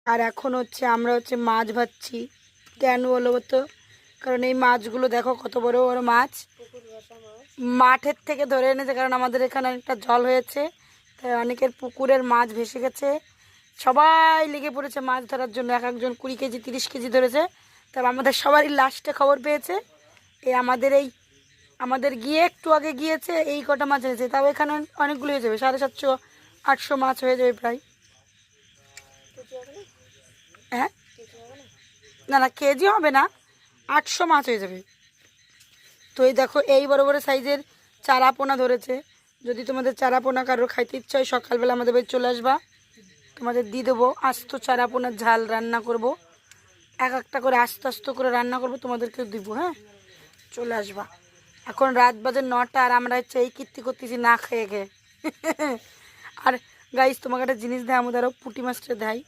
আর এখন হচ্ছে আমরা মাছ ভাজছি। কেন বলো তো? কারণ এই মাছগুলো দেখো কত বড় বড় মাছ, মাঠের থেকে ধরে এনেছে। কারণ আমাদের এখানে অনেকটা জল হয়েছে, তাই অনেকের পুকুরের মাছ ভেসে গেছে। সবাই লেগে পড়েছে মাছ ধরার জন্য, এক একজন 20 কেজি 30 কেজি ধরেছে। তবে আমাদের সবারই লাস্টে খবর পেয়েছে আমাদের গিয়ে একটু আগে গিয়েছে, এই কটা মাছ এনেছে। তাও এখানে অনেকগুলো হয়ে যাবে, 750-800 মাছ হয়ে যাবে প্রায়। হ্যাঁ, না না, কেজি হবে না, 800 মাছ হয়ে যাবে। তো এই দেখো, এই বড় বড় সাইজের চারা পোনা ধরেছে। যদি তোমাদের চারা পোনা কারোর খাইতে ইচ্ছা হয়, সকালবেলা আমাদের বাড়ি চলে আসবা, তোমাদের দিয়ে দেবো। আস্ত চারা পোনার ঝাল রান্না করব, এক একটা করে আস্তে আস্তে করে রান্না করব, তোমাদেরকেও দিব। হ্যাঁ, চলে আসবা। এখন রাত বাজে 9টা, আর আমরা এই কীর্তি করতেছি না খেয়ে খেয়ে। আর গাইস, তোমাকে একটা জিনিস দেয়, আমাদের আরও পুঁটি মাছটা দেয়।